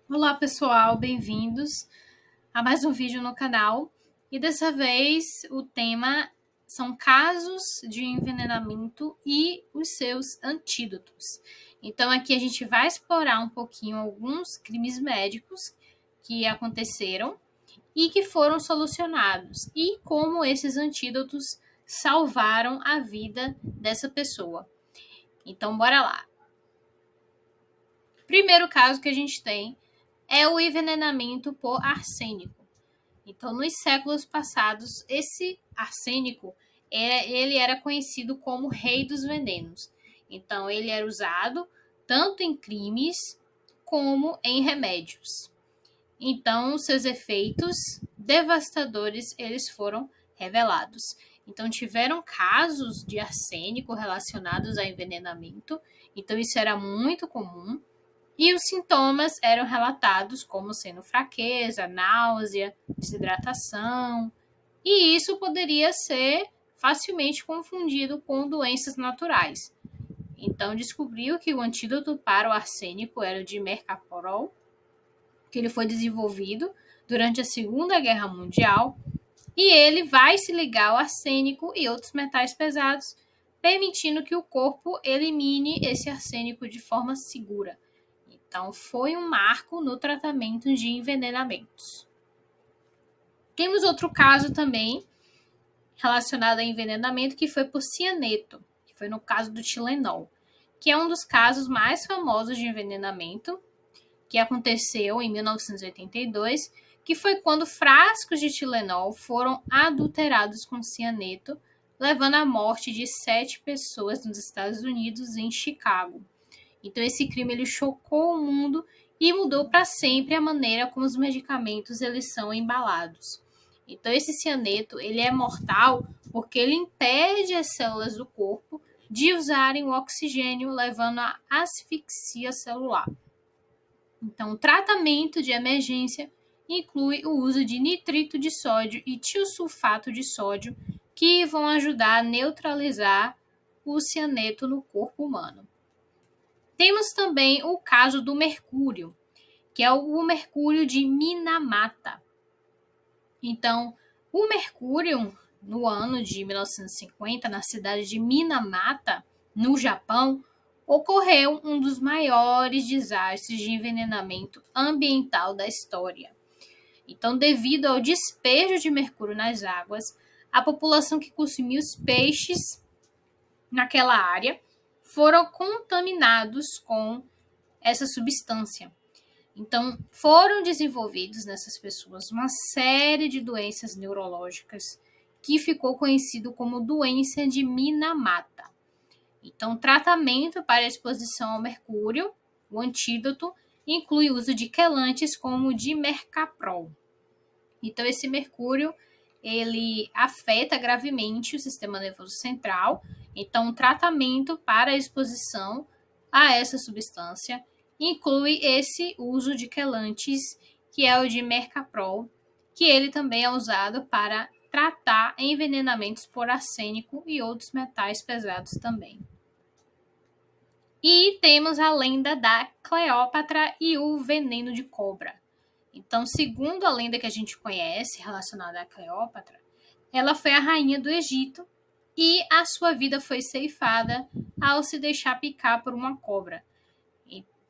Olá pessoal, bem-vindos a mais um vídeo no canal. E dessa vez o tema são casos de envenenamento e os seus antídotos. Então aqui a gente vai explorar um pouquinho alguns crimes médicos que aconteceram e que foram solucionados e como esses antídotos salvaram a vida dessa pessoa. Então bora lá. Primeiro caso que a gente tem é o envenenamento por arsênico. Então, nos séculos passados, esse arsênico ele era conhecido como rei dos venenos. Então, ele era usado tanto em crimes como em remédios. Então, seus efeitos devastadores eles foram revelados. Então, tiveram casos de arsênico relacionados a envenenamento. Então, isso era muito comum. E os sintomas eram relatados como sendo fraqueza, náusea, desidratação, e isso poderia ser facilmente confundido com doenças naturais. Então descobriu que o antídoto para o arsênico era o dimercaprol, que ele foi desenvolvido durante a Segunda Guerra Mundial, e ele vai se ligar ao arsênico e outros metais pesados, permitindo que o corpo elimine esse arsênico de forma segura. Então, foi um marco no tratamento de envenenamentos. Temos outro caso também relacionado a envenenamento, que foi por cianeto, que foi no caso do Tilenol, que é um dos casos mais famosos de envenenamento, que aconteceu em 1982, que foi quando frascos de Tilenol foram adulterados com cianeto, levando à morte de 7 pessoas nos Estados Unidos, em Chicago. Então esse crime ele chocou o mundo e mudou para sempre a maneira como os medicamentos eles são embalados. Então esse cianeto ele é mortal porque ele impede as células do corpo de usarem o oxigênio, levando à asfixia celular. Então o tratamento de emergência inclui o uso de nitrito de sódio e tiosulfato de sódio, que vão ajudar a neutralizar o cianeto no corpo humano. Temos também o caso do mercúrio, que é o mercúrio de Minamata. Então, o mercúrio, no ano de 1950, na cidade de Minamata, no Japão, ocorreu um dos maiores desastres de envenenamento ambiental da história. Então, devido ao despejo de mercúrio nas águas, a população que consumia os peixes naquela área foram contaminados com essa substância. Então, foram desenvolvidos nessas pessoas uma série de doenças neurológicas que ficou conhecido como doença de Minamata. Então, o tratamento para a exposição ao mercúrio, o antídoto, inclui o uso de quelantes como o dimercaprol. Então, esse mercúrio, ele afeta gravemente o sistema nervoso central. Então, o tratamento para a exposição a essa substância inclui esse uso de quelantes, que é o dimercaprol, que ele também é usado para tratar envenenamentos por arsênico e outros metais pesados também. E temos a lenda da Cleópatra e o veneno de cobra. Então, segundo a lenda que a gente conhece relacionada a Cleópatra, ela foi a rainha do Egito e a sua vida foi ceifada ao se deixar picar por uma cobra.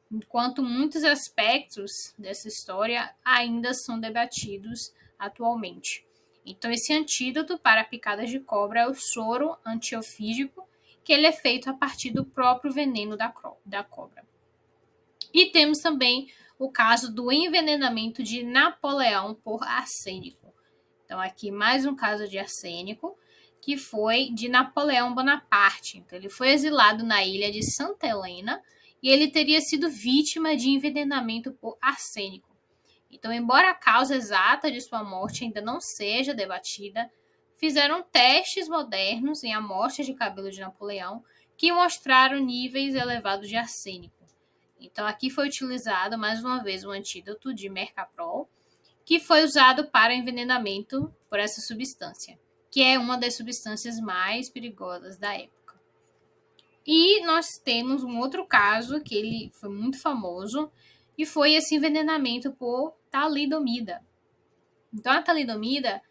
Enquanto muitos aspectos dessa história ainda são debatidos atualmente. Então, esse antídoto para picadas de cobra é o soro antiofídico, que ele é feito a partir do próprio veneno da cobra. E temos também o caso do envenenamento de Napoleão por arsênico. Então, aqui mais um caso de arsênico, que foi de Napoleão Bonaparte. Então, ele foi exilado na ilha de Santa Helena e ele teria sido vítima de envenenamento por arsênico. Então, embora a causa exata de sua morte ainda não seja debatida, fizeram testes modernos em amostras de cabelo de Napoleão que mostraram níveis elevados de arsênico. Então, aqui foi utilizado, mais uma vez, o antídoto de mercaprol, que foi usado para envenenamento por essa substância, que é uma das substâncias mais perigosas da época. E nós temos um outro caso, que ele foi muito famoso, e foi esse envenenamento por talidomida. Então, a talidomida,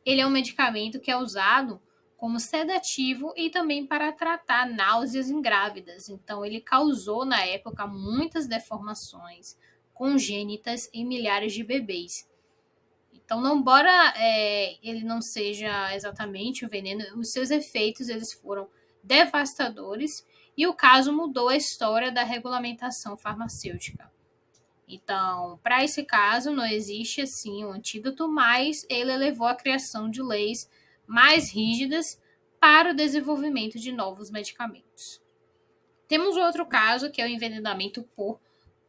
ele é um medicamento que é usado como sedativo e também para tratar náuseas em grávidas. Então, ele causou, na época, muitas deformações congênitas em milhares de bebês. Então, não embora ele não seja exatamente o veneno, os seus efeitos eles foram devastadores e o caso mudou a história da regulamentação farmacêutica. Então, para esse caso, não existe assim um antídoto, mas ele levou à criação de leis mais rígidas para o desenvolvimento de novos medicamentos. Temos outro caso, que é o envenenamento por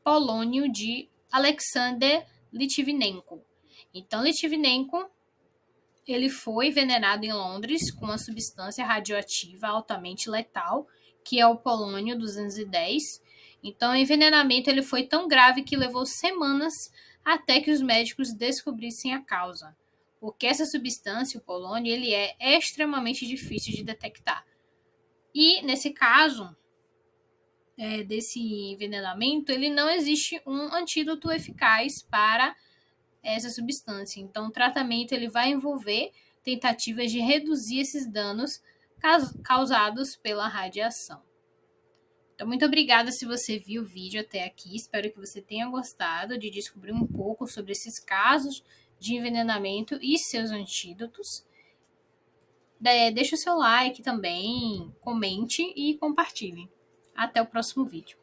polônio de Alexander Litvinenko. Então, Litvinenko ele foi envenenado em Londres com uma substância radioativa altamente letal, que é o polônio 210. Então, o envenenamento ele foi tão grave que levou semanas até que os médicos descobrissem a causa. Porque essa substância, o polônio, ele é extremamente difícil de detectar. E, nesse caso, desse envenenamento, ele não existe um antídoto eficaz para essa substância. Então, o tratamento ele vai envolver tentativas de reduzir esses danos causados pela radiação. Então, muito obrigada se você viu o vídeo até aqui. Espero que você tenha gostado de descobrir um pouco sobre esses casos de envenenamento e seus antídotos. Deixe o seu like também, comente e compartilhe. Até o próximo vídeo.